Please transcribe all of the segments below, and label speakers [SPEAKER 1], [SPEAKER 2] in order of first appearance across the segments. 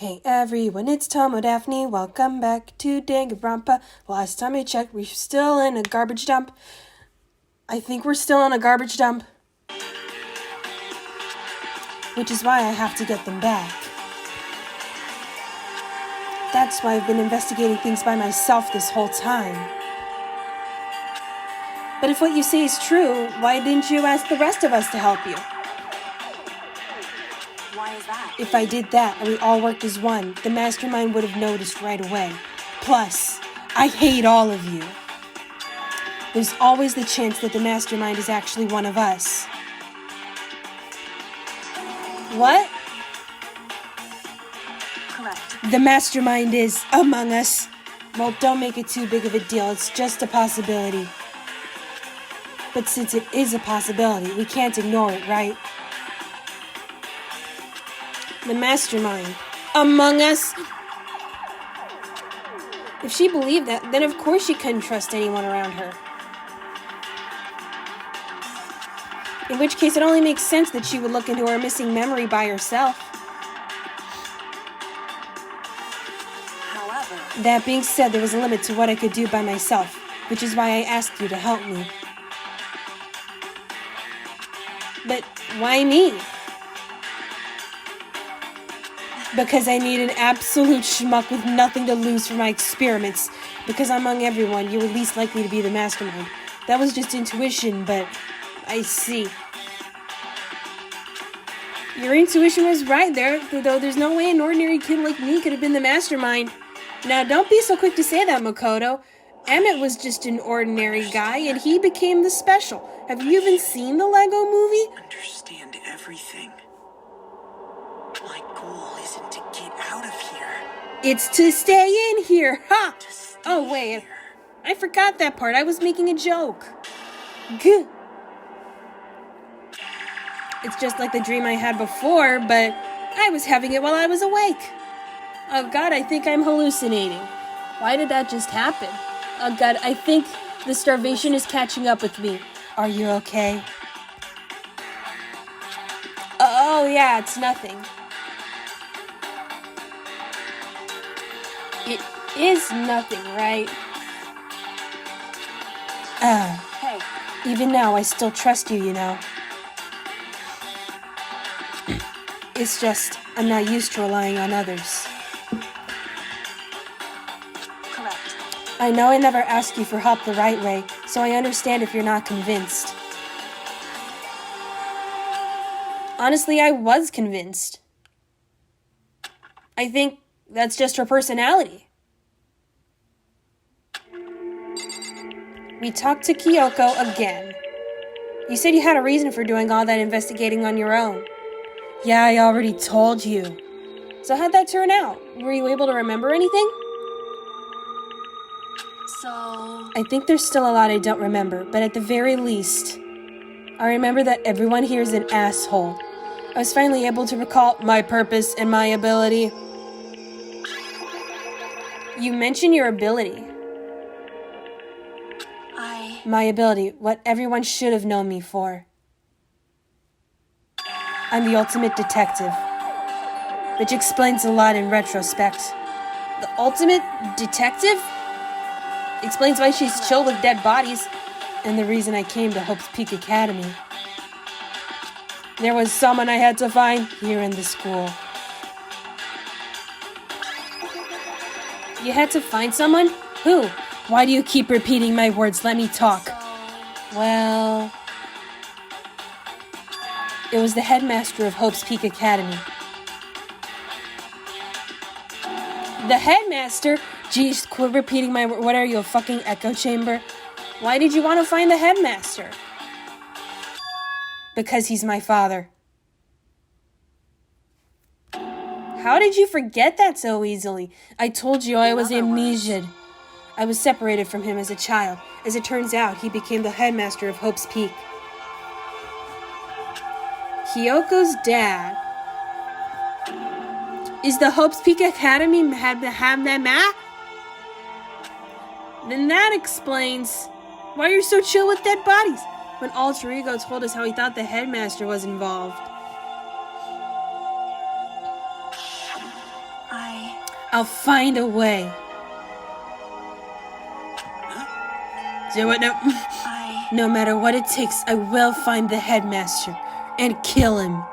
[SPEAKER 1] Hey everyone, it's Tomo Daphne. Welcome back to Danganronpa. Last time I checked, we're still in a garbage dump. I think we're still in a garbage dump. Which is why I have to get them back. That's why I've been investigating things by myself this whole time. But if what you say is true, why didn't you ask the rest of us to help you?
[SPEAKER 2] Why is that?
[SPEAKER 1] If I did that and we all worked as one, the mastermind would have noticed right away. Plus, I hate all of you. There's always the chance that the mastermind is actually one of us. What?
[SPEAKER 2] Correct.
[SPEAKER 1] The mastermind is among us. Well, don't make it too big of a deal. It's just a possibility. But since it is a possibility, we can't ignore it, right? The mastermind. Among us? If she believed that, then of course she couldn't trust anyone around her. In which case, it only makes sense that she would look into her missing memory by herself.
[SPEAKER 2] However,
[SPEAKER 1] That being said, there was a limit to what I could do by myself, which is why I asked you to help me. But why me? Because I need an absolute schmuck with nothing to lose for my experiments. Because among everyone, you were least likely to be the mastermind. That was just intuition, but I see. Your intuition was right there, though there's no way an ordinary kid like me could have been the mastermind. Now, don't be so quick to say that, Makoto. Emmett was just an ordinary guy, and he became the special. Have you even seen the Lego movie?
[SPEAKER 3] Understand everything. My goal isn't to get out of here.
[SPEAKER 1] It's to stay in here, ha!
[SPEAKER 3] To stay
[SPEAKER 1] Oh, wait.
[SPEAKER 3] here.
[SPEAKER 1] I forgot that part. I was making a joke. Gah. It's just like the dream I had before, but I was having it while I was awake. Oh God, I think I'm hallucinating. Why did that just happen? Oh God, I think the starvation is catching up with me. Are you okay? Oh yeah, it's nothing. It is nothing, right?
[SPEAKER 2] hey,
[SPEAKER 1] Even now, I still trust you, you know. It's just, I'm not used to relying on others.
[SPEAKER 2] correct.
[SPEAKER 1] I know I never asked you for help the right way, so I understand if you're not convinced. Honestly, I was convinced. I think that's just her personality. We talked to Kyoko again. You said you had a reason for doing all that investigating on your own. Yeah, I already told you. So how'd that turn out? Were you able to remember anything?
[SPEAKER 2] So,
[SPEAKER 1] I think there's still a lot I don't remember, but at the very least, I remember that everyone here is an asshole. I was finally able to recall my purpose and my ability. You mentioned your ability. My ability, what everyone should have known me for. I'm the ultimate detective, which explains a lot in retrospect. The ultimate detective? Explains why she's chill with dead bodies, and the reason I came to Hope's Peak Academy. There was someone I had to find here in the school. You had to find someone? Who? Why do you keep repeating my words? Let me talk. Well, it was the headmaster of Hope's Peak Academy. The headmaster? Jeez, quit repeating my word. What are you, a fucking echo chamber? Why did you want to find the headmaster? Because he's my father. How did you forget that so easily? I told you I was amnesiac. I was separated from him as a child. As it turns out, he became the headmaster of Hope's Peak. Kyoko's dad is the Hope's Peak Academy map? Then that explains why you're so chill with dead bodies. When Alter Ego told us how he thought the headmaster was involved. I'll find a way. Do it now. No matter what it takes, I will find the headmaster and kill him.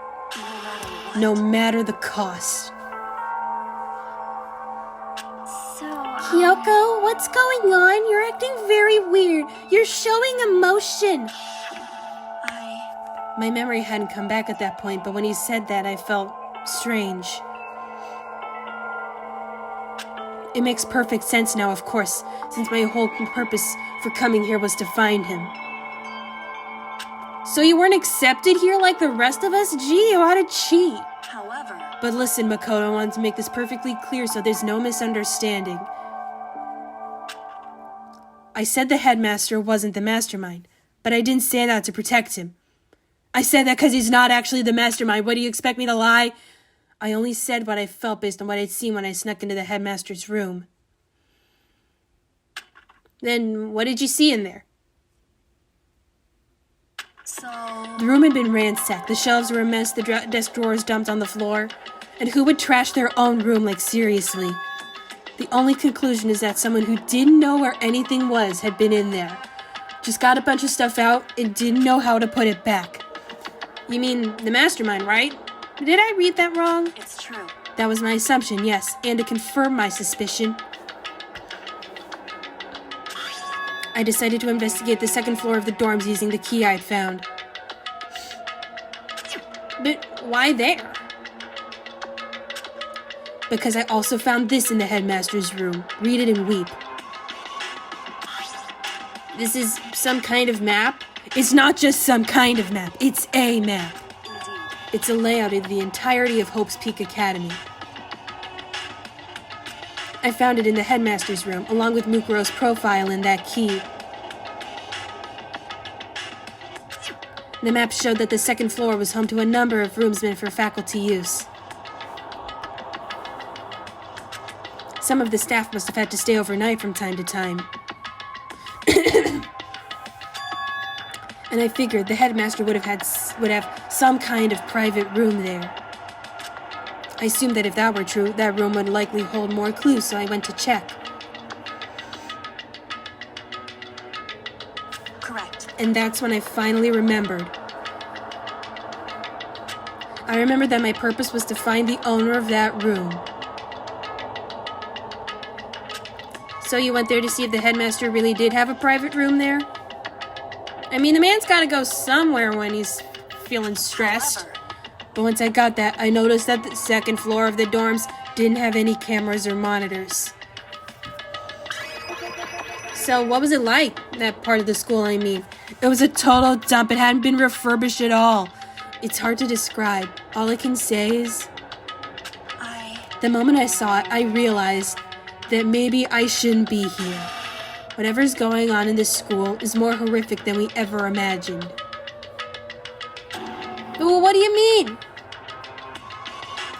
[SPEAKER 1] No matter the cost. Kyoko, what's going on? You're acting very weird. You're showing emotion. My memory hadn't come back at that point, but when he said that, I felt strange. It makes perfect sense now, of course, since my whole purpose for coming here was to find him. So you weren't accepted here like the rest of us? Gee, you ought to cheat.
[SPEAKER 2] However...
[SPEAKER 1] But listen, Makoto, I wanted to make this perfectly clear so there's no misunderstanding. I said the headmaster wasn't the mastermind, but I didn't say that to protect him. I said that because he's not actually the mastermind. What do you expect me to lie? I only said what I felt based on what I'd seen when I snuck into the headmaster's room. Then, what did you see in there? The room had been ransacked. The shelves were a mess, the desk drawers dumped on the floor. And who would trash their own room, like seriously? The only conclusion is that someone who didn't know where anything was had been in there. Just got a bunch of stuff out and didn't know how to put it back. You mean the mastermind, right? Did I read that wrong?
[SPEAKER 2] It's true.
[SPEAKER 1] That was my assumption, yes, and to confirm my suspicion, I decided to investigate the second floor of the dorms using the key I'd found. But why there? Because I also found this in the headmaster's room. Read it and weep. This is some kind of map? It's not just some kind of map. It's a map. It's a layout of the entirety of Hope's Peak Academy. I found it in the headmaster's room, along with Mukuro's profile and that key. The map showed that the second floor was home to a number of rooms meant for faculty use. Some of the staff must have had to stay overnight from time to time. And I figured the headmaster would have some kind of private room there. I assumed that if that were true, that room would likely hold more clues, so I went to check.
[SPEAKER 2] Correct.
[SPEAKER 1] And that's when I finally remembered. I remembered that my purpose was to find the owner of that room. So you went there to see if the headmaster really did have a private room there? I mean, the man's gotta go somewhere when he's feeling stressed.
[SPEAKER 2] However,
[SPEAKER 1] But once I got that, I noticed that the second floor of the dorms didn't have any cameras or monitors. So what was it like, that part of the school, I mean? It was a total dump. It hadn't been refurbished at all. It's hard to describe. All I can say is, the moment I saw it, I realized that maybe I shouldn't be here. Whatever's going on in this school is more horrific than we ever imagined. Well, what do you mean?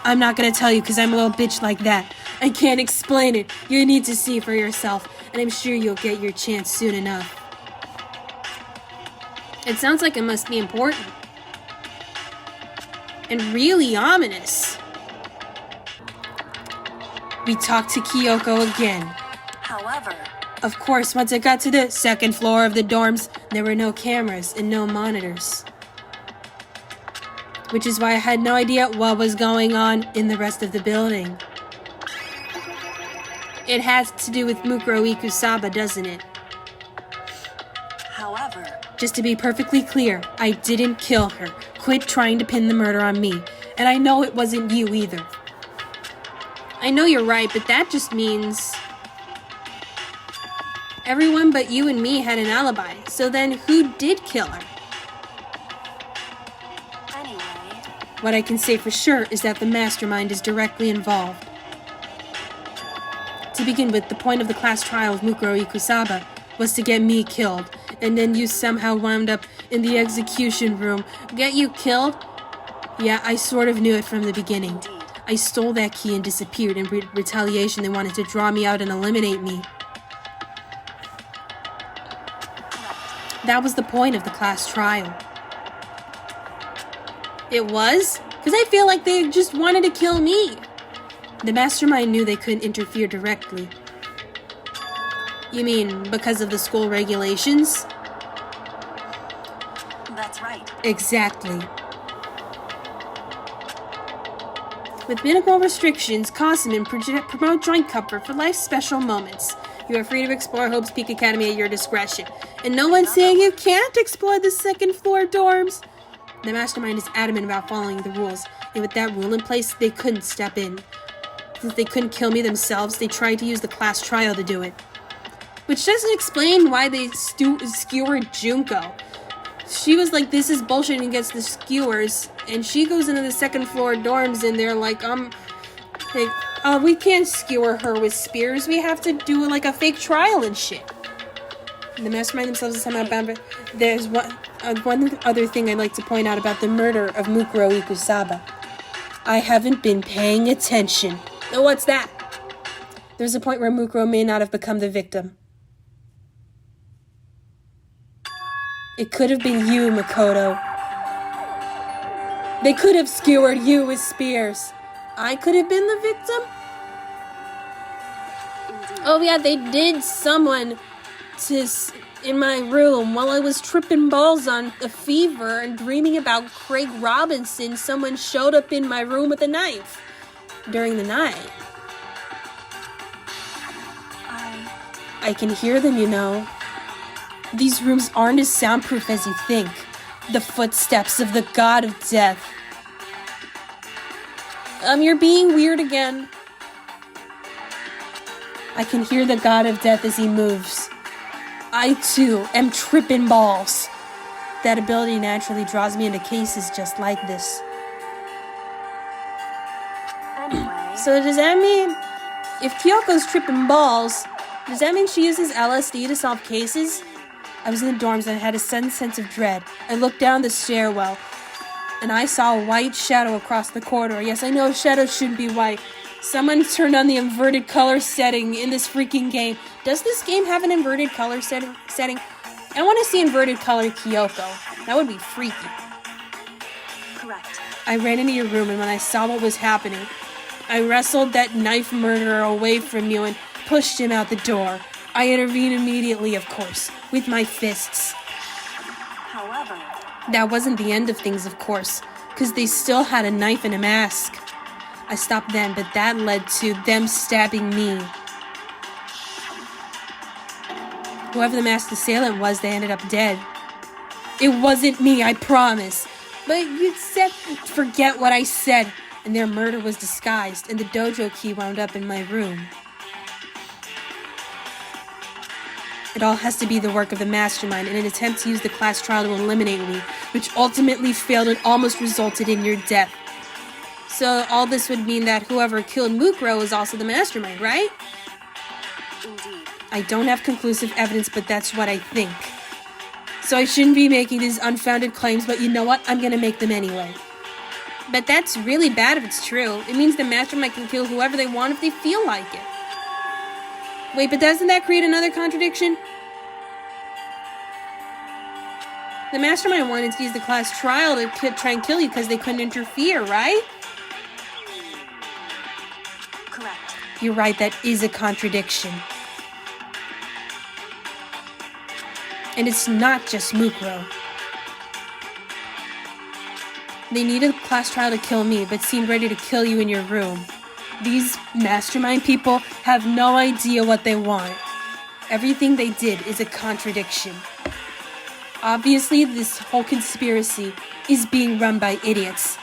[SPEAKER 1] I'm not gonna tell you because I'm a little bitch like that. I can't explain it. You need to see for yourself, and I'm sure you'll get your chance soon enough. It sounds like it must be important. And really ominous. We talked to Kyoko again.
[SPEAKER 2] however,
[SPEAKER 1] Of course, once I got to the second floor of the dorms, there were no cameras and no monitors. Which is why I had no idea what was going on in the rest of the building. It has to do with Mukuro Ikusaba, doesn't it?
[SPEAKER 2] however,
[SPEAKER 1] Just to be perfectly clear, I didn't kill her. Quit trying to pin the murder on me. And I know it wasn't you either. I know you're right, but that just means everyone but you and me had an alibi. So then who did kill her?
[SPEAKER 2] anyway,
[SPEAKER 1] What I can say for sure is that the mastermind is directly involved. To begin with, the point of the class trial of Mukuro Ikusaba was to get me killed, and then you somehow wound up in the execution room. Get you killed? Yeah, I sort of knew it from the beginning.
[SPEAKER 2] indeed.
[SPEAKER 1] I stole that key and disappeared. In retaliation, they wanted to draw me out and eliminate me. That was the point of the class trial. It was? Because I feel like they just wanted to kill me. The mastermind knew they couldn't interfere directly. You mean because of the school regulations?
[SPEAKER 2] That's right.
[SPEAKER 1] Exactly. With minimal restrictions, Cosmin promote joint comfort for life's special moments. You are free to explore Hope's Peak Academy at your discretion. And no one's saying you can't explore the second floor dorms. The mastermind is adamant about following the rules. And with that rule in place, they couldn't step in. Since they couldn't kill me themselves, they tried to use the class trial to do it. Which doesn't explain why they skewered Junko. She was like, this is bullshit, and gets the skewers. And she goes into the second floor dorms and they're like, we can't skewer her with spears. We have to do like a fake trial and shit. And the mastermind themselves is somehow bound. But there's one other thing I'd like to point out about the murder of Mukuro Ikusaba. I haven't been paying attention. Oh, what's that? There's a point where Mukuro may not have become the victim. It could have been you, Makoto. They could have skewered you with spears. I could have been the victim? Oh yeah, they did someone in my room while I was tripping balls on a fever and dreaming about Craig Robinson. Someone showed up in my room with a knife during the night. I can hear them, you know. These rooms aren't as soundproof as you think. The footsteps of the god of death. You're being weird again. I can hear the god of death as he moves. I, too, am tripping balls. That ability naturally draws me into cases just like this.
[SPEAKER 2] Anyway.
[SPEAKER 1] So does that mean, if Kyoko's tripping balls, does that mean she uses LSD to solve cases? I was in the dorms and I had a sudden sense of dread. I looked down the stairwell, and I saw a white shadow across the corridor. Yes, I know shadows shouldn't be white. Someone turned on the inverted color setting in this freaking game. Does this game have an inverted color setting? I want to see inverted color Kyoko. That would be freaky.
[SPEAKER 2] Correct.
[SPEAKER 1] I ran into your room, and when I saw what was happening, I wrestled that knife murderer away from you and pushed him out the door. I intervened immediately, of course, with my fists.
[SPEAKER 2] However,
[SPEAKER 1] That wasn't the end of things, of course, because they still had a knife and a mask. I stopped them, but that led to them stabbing me. Whoever the masked assailant was, they ended up dead. It wasn't me, I promise. But you said, forget what I said. And their murder was disguised, and the dojo key wound up in my room. It all has to be the work of the mastermind in an attempt to use the class trial to eliminate me, which ultimately failed and almost resulted in your death. So all this would mean that whoever killed Mukuro is also the mastermind, right?
[SPEAKER 2] indeed.
[SPEAKER 1] I don't have conclusive evidence, but that's what I think. So I shouldn't be making these unfounded claims, but you know what? I'm gonna make them anyway. But that's really bad if it's true. It means the mastermind can kill whoever they want if they feel like it. Wait, but doesn't that create another contradiction? The mastermind wanted to use the class trial to try and kill you because they couldn't interfere, right?
[SPEAKER 2] Correct.
[SPEAKER 1] You're right, that is a contradiction. And it's not just Mukuro. They needed a class trial to kill me, but seemed ready to kill you in your room. These mastermind people have no idea what they want. Everything they did is a contradiction. Obviously, this whole conspiracy is being run by idiots.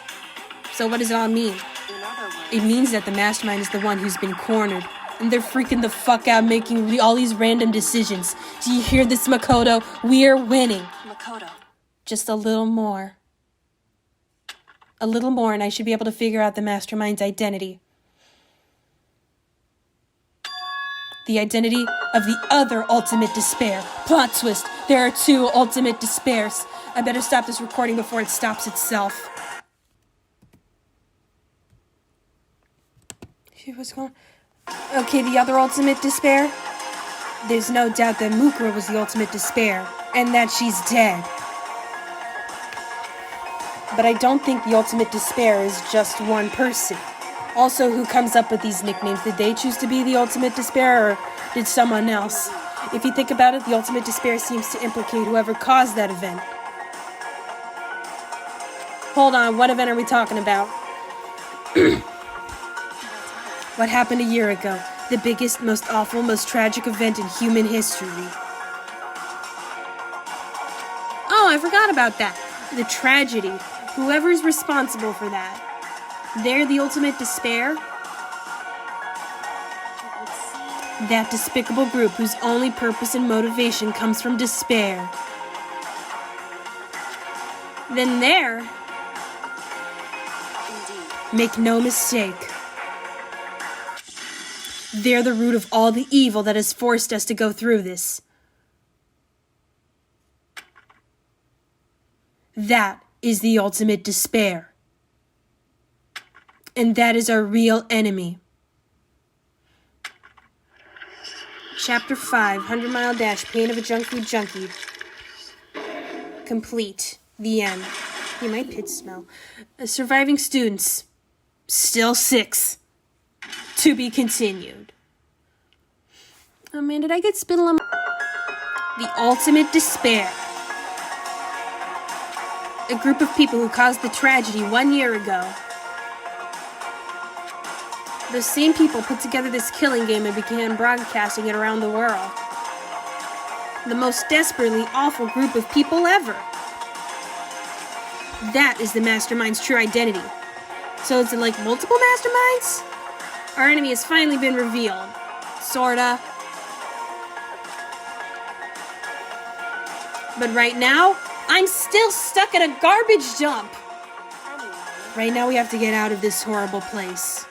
[SPEAKER 1] So what does it all mean?
[SPEAKER 2] In other words,
[SPEAKER 1] It means that the mastermind is the one who's been cornered, and they're freaking the fuck out making all these random decisions. Do you hear this, Makoto? We're winning.
[SPEAKER 2] Makoto.
[SPEAKER 1] Just a little more. A little more, and I should be able to figure out the mastermind's identity. The identity of the other ultimate despair. Plot twist. There are two ultimate despairs. I better stop this recording before it stops itself. Shit, what's going on? Okay, the other ultimate despair? There's no doubt that Mukuro was the ultimate despair, and that she's dead. But I don't think the ultimate despair is just one person. Also, who comes up with these nicknames? Did they choose to be the Ultimate Despair, or did someone else? If you think about it, the Ultimate Despair seems to implicate whoever caused that event. Hold on, what event are we talking about? What happened a year ago? The biggest, most awful, most tragic event in human history. Oh, I forgot about that. The tragedy. Whoever's responsible for that. They're the Ultimate Despair? That despicable group whose only purpose and motivation comes from despair. Then there... Make no mistake. They're the root of all the evil that has forced us to go through this. That is the Ultimate Despair. And that is our real enemy. Chapter 5, 100 Mile Dash, Pain of a Junk Food Junkie. Complete. The end. You might pit smell. Surviving students. Still 6. To be continued. Oh man, did I get spittle on The Ultimate Despair. A group of people who caused the tragedy 1 year ago. Those same people put together this killing game and began broadcasting it around the world. The most desperately awful group of people ever. That is the mastermind's true identity. So is it like multiple masterminds? Our enemy has finally been revealed. Sorta. But right now, I'm still stuck at a garbage dump. Right now we have to get out of this horrible place.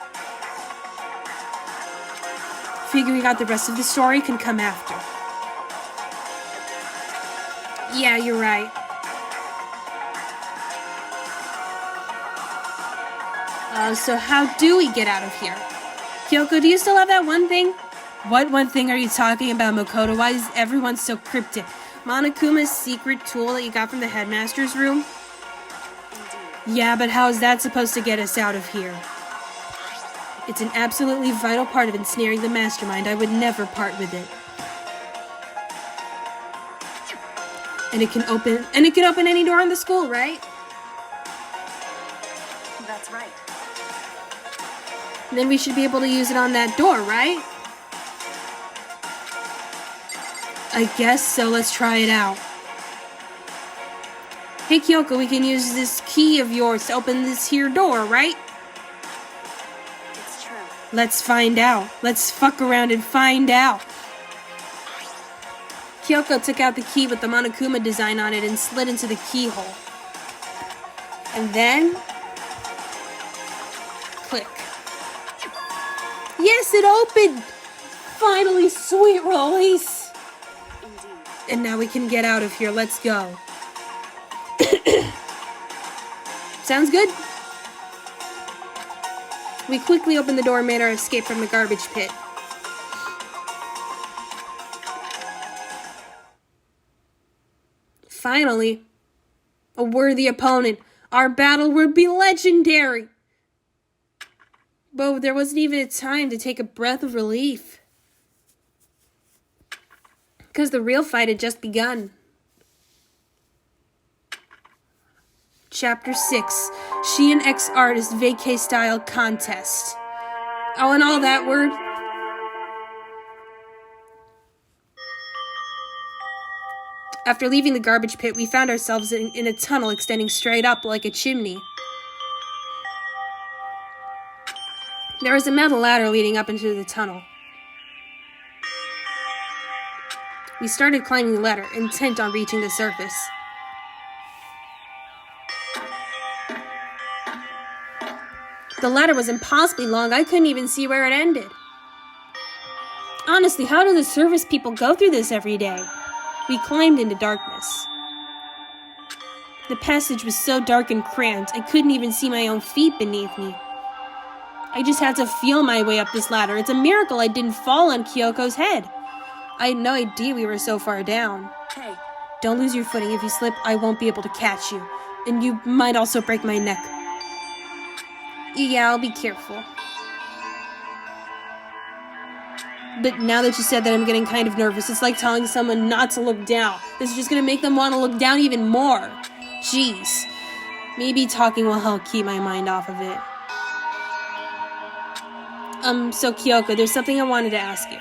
[SPEAKER 1] Figuring out the rest of the story can come after. Yeah, you're right. So how do we get out of here? Kyoko, do you still have that one thing? What one thing are you talking about, Makoto? Why is everyone so cryptic? Monokuma's secret tool that you got from the headmaster's room? Yeah, but how is that supposed to get us out of here? It's an absolutely vital part of ensnaring the mastermind. I would never part with it. And it can open any door in the school, right?
[SPEAKER 2] That's right.
[SPEAKER 1] Then we should be able to use it on that door, right? I guess so. Let's try it out. Hey, Kyoko, we can use this key of yours to open this here door, right?
[SPEAKER 2] It's true.
[SPEAKER 1] Let's find out. Let's fuck around and find out. Kyoko took out the key with the Monokuma design on it and slid into the keyhole. And then... click. Yes, it opened! Finally, sweet release!
[SPEAKER 2] Indeed.
[SPEAKER 1] And now we can get out of here. Let's go. Sounds good? We quickly opened the door and made our escape from the garbage pit. Finally, a worthy opponent. Our battle would be legendary. But there wasn't even a time to take a breath of relief. Because the real fight had just begun. Chapter 6, She and Ex-Artist Vacay Style Contest. Oh, and all that word. After leaving the garbage pit, we found ourselves in a tunnel extending straight up like a chimney. There was a metal ladder leading up into the tunnel. We started climbing the ladder, intent on reaching the surface. The ladder was impossibly long. I couldn't even see where it ended. Honestly, how do the service people go through this every day? We climbed into darkness. The passage was so dark and cramped, I couldn't even see my own feet beneath me. I just had to feel my way up this ladder. It's a miracle I didn't fall on Kyoko's head. I had no idea we were so far down.
[SPEAKER 2] Hey.
[SPEAKER 1] Don't lose your footing. If you slip, I won't be able to catch you. And you might also break my neck. Yeah, I'll be careful. But now that you said that, I'm getting kind of nervous. It's like telling someone not to look down. This is just gonna make them want to look down even more. Jeez. Maybe talking will help keep my mind off of it. So Kyoko, there's something I wanted to ask you.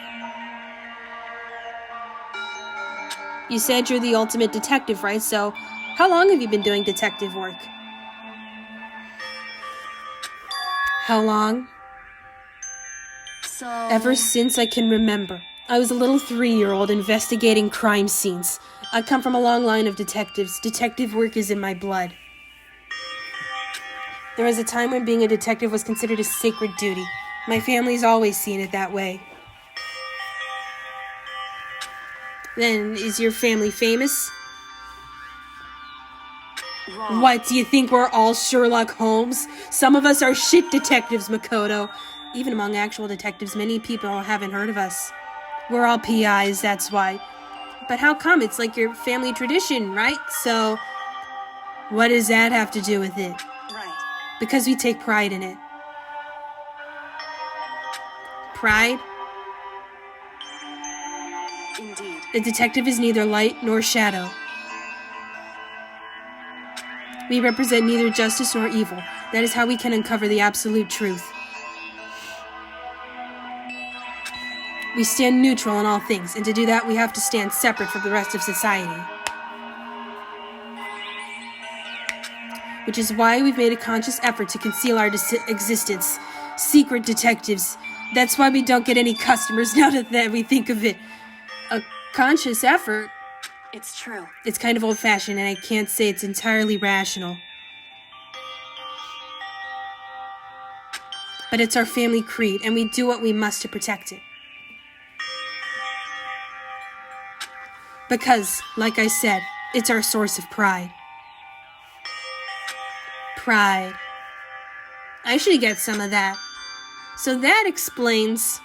[SPEAKER 1] You said you're the ultimate detective, right? So, how long have you been doing detective work? How long?
[SPEAKER 2] So...
[SPEAKER 1] Ever since I can remember. I was a little 3-year-old investigating crime scenes. I come from a long line of detectives. Detective work is in my blood. There was a time when being a detective was considered a sacred duty. My family's always seen it that way. Then, is your family famous?
[SPEAKER 2] Wrong.
[SPEAKER 1] What, do you think we're all Sherlock Holmes? Some of us are shit detectives, Makoto. Even among actual detectives, many people haven't heard of us. We're all PIs, that's why. But how come? It's like your family tradition, right? So, what does that have to do with it?
[SPEAKER 2] Right.
[SPEAKER 1] Because we take pride in it. Pride?
[SPEAKER 2] Indeed.
[SPEAKER 1] A detective is neither light nor shadow. We represent neither justice nor evil. That is how we can uncover the absolute truth. We stand neutral in all things, and to do that we have to stand separate from the rest of society. Which is why we've made a conscious effort to conceal our existence. Secret detectives. That's why we don't get any customers now that we think of it. A conscious effort?
[SPEAKER 2] It's true.
[SPEAKER 1] It's kind of old-fashioned, and I can't say it's entirely rational. But it's our family creed, and we do what we must to protect it. Because, like I said, it's our source of pride. Pride. I should get some of that. So that explains...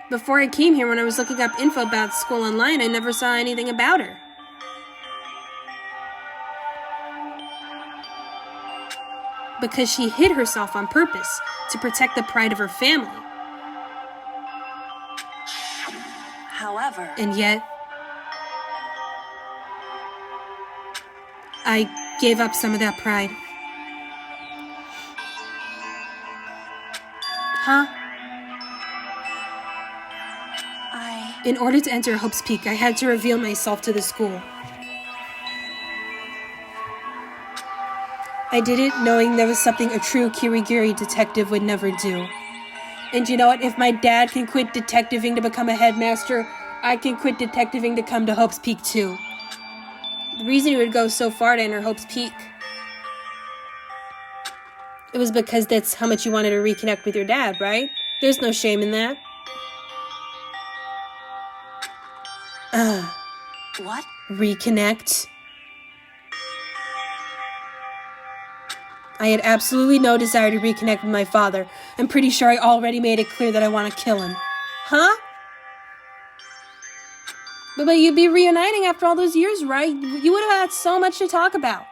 [SPEAKER 1] Before I came here, when I was looking up info about school online, I never saw anything about her. Because she hid herself on purpose to protect the pride of her family.
[SPEAKER 2] However...
[SPEAKER 1] And yet, I gave up some of that pride. Huh? In order to enter Hope's Peak, I had to reveal myself to the school. I did it knowing there was something a true Kirigiri detective would never do. And you know what? If my dad can quit detectiving to become a headmaster, I can quit detectiving to come to Hope's Peak too. The reason he would go so far to enter Hope's Peak, it was because that's how much you wanted to reconnect with your dad, right? There's no shame in that.
[SPEAKER 2] What?
[SPEAKER 1] Reconnect? I had absolutely no desire to reconnect with my father. I'm pretty sure I already made it clear that I want to kill him. Huh? But you'd be reuniting after all those years, right? You would have had so much to talk about.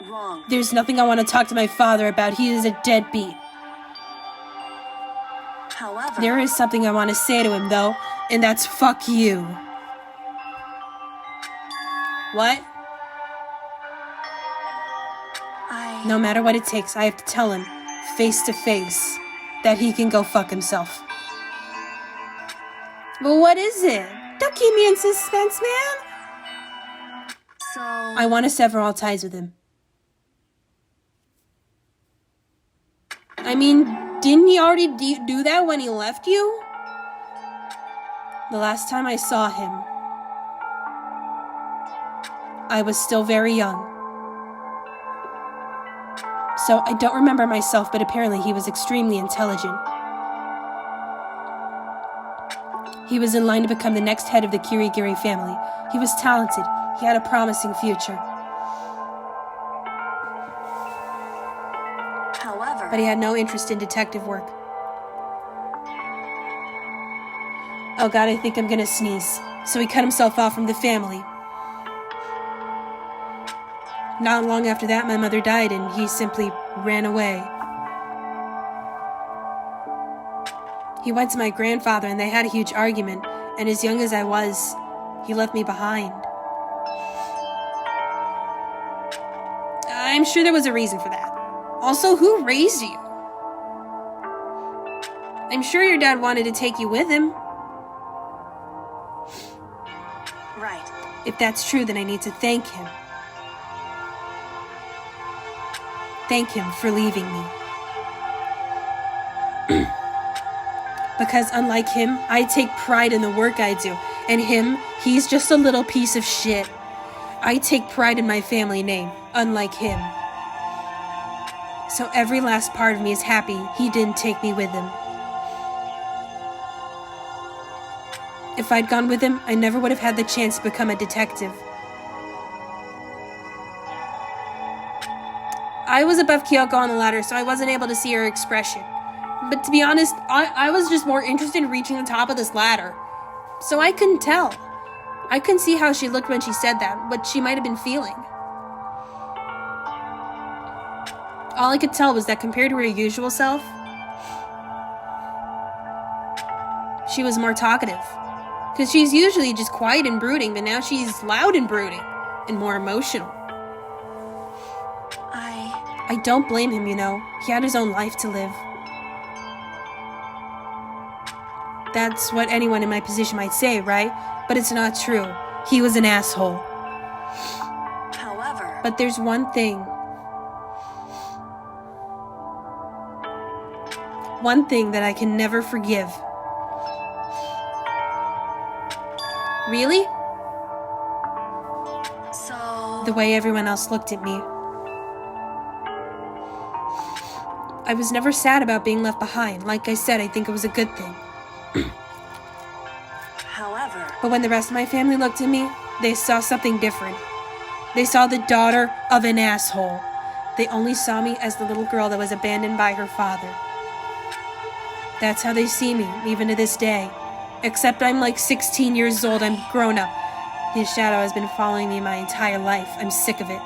[SPEAKER 2] Wrong.
[SPEAKER 1] There's nothing I want to talk to my father about. He is a deadbeat.
[SPEAKER 2] However...
[SPEAKER 1] There is something I want to say to him, though, and that's fuck you. What? No matter what it takes, I have to tell him, face to face, that he can go fuck himself. But what is it? Don't keep me in suspense, man.
[SPEAKER 2] So...
[SPEAKER 1] I want to sever all ties with him. I mean, didn't he already do that when he left you? The last time I saw him, I was still very young. So I don't remember myself, but apparently he was extremely intelligent. He was in line to become the next head of the Kirigiri family. He was talented. He had a promising future.
[SPEAKER 2] However...
[SPEAKER 1] But he had no interest in detective work. Oh god, I think I'm gonna sneeze. So he cut himself off from the family. Not long after that, my mother died, and he simply ran away. He went to my grandfather, and they had a huge argument, and as young as I was, he left me behind. I'm sure there was a reason for that. Also, who raised you? I'm sure your dad wanted to take you with him.
[SPEAKER 2] Right.
[SPEAKER 1] If that's true, then I need to thank him. Thank him for leaving me. Because unlike him, I take pride in the work I do. And him, he's just a little piece of shit. I take pride in my family name, unlike him. So every last part of me is happy he didn't take me with him. If I'd gone with him, I never would have had the chance to become a detective. I was above Kyoko on the ladder, so I wasn't able to see her expression. But to be honest, I was just more interested in reaching the top of this ladder. So I couldn't tell. I couldn't see how she looked when she said that, what she might have been feeling. All I could tell was that compared to her usual self, she was more talkative. Because she's usually just quiet and brooding, but now she's loud and brooding, and more emotional. I don't blame him, you know. He had his own life to live. That's what anyone in my position might say, right? But it's not true. He was an asshole.
[SPEAKER 2] However...
[SPEAKER 1] But there's one thing. One thing that I can never forgive. Really?
[SPEAKER 2] So...
[SPEAKER 1] The way everyone else looked at me. I was never sad about being left behind. Like I said, I think it was a good thing.
[SPEAKER 2] However...
[SPEAKER 1] But when the rest of my family looked at me, they saw something different. They saw the daughter of an asshole. They only saw me as the little girl that was abandoned by her father. That's how they see me, even to this day. Except I'm like 16 years old, I'm grown up. His shadow has been following me my entire life. I'm sick of it.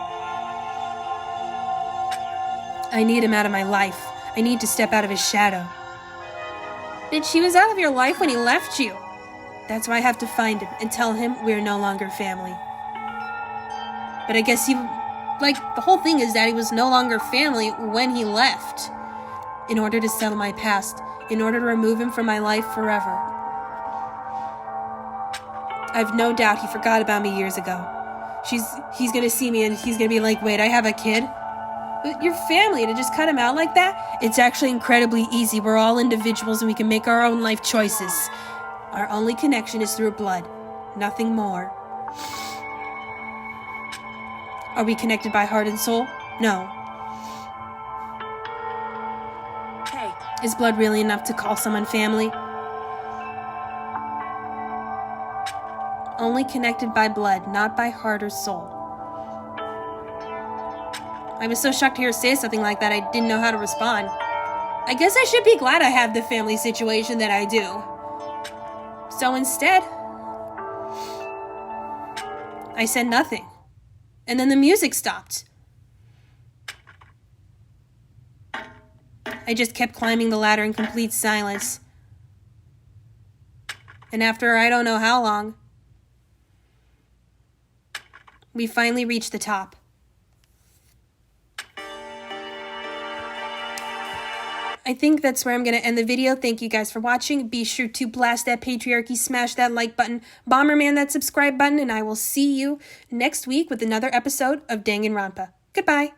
[SPEAKER 1] I need him out of my life. I need to step out of his shadow. Bitch, he was out of your life when he left you. That's why I have to find him and tell him we're no longer family. But I guess the whole thing is that he was no longer family when he left. In order to settle my past, in order to remove him from my life forever. I've no doubt he forgot about me years ago. He's gonna see me and he's gonna be like, wait, I have a kid? Your family, to just cut him out like that? It's actually incredibly easy. We're all individuals and we can make our own life choices. Our only connection is through blood. Nothing more. Are we connected by heart and soul? No.
[SPEAKER 2] Hey.
[SPEAKER 1] Is blood really enough to call someone family? Only connected by blood, not by heart or soul. I was so shocked to hear her say something like that, I didn't know how to respond. I guess I should be glad I have the family situation that I do. So instead, I said nothing. And then the music stopped. I just kept climbing the ladder in complete silence. And after I don't know how long, we finally reached the top. I think that's where I'm going to end the video. Thank you guys for watching. Be sure to blast that patriarchy, smash that like button, Bomberman that subscribe button, and I will see you next week with another episode of Danganronpa. Goodbye.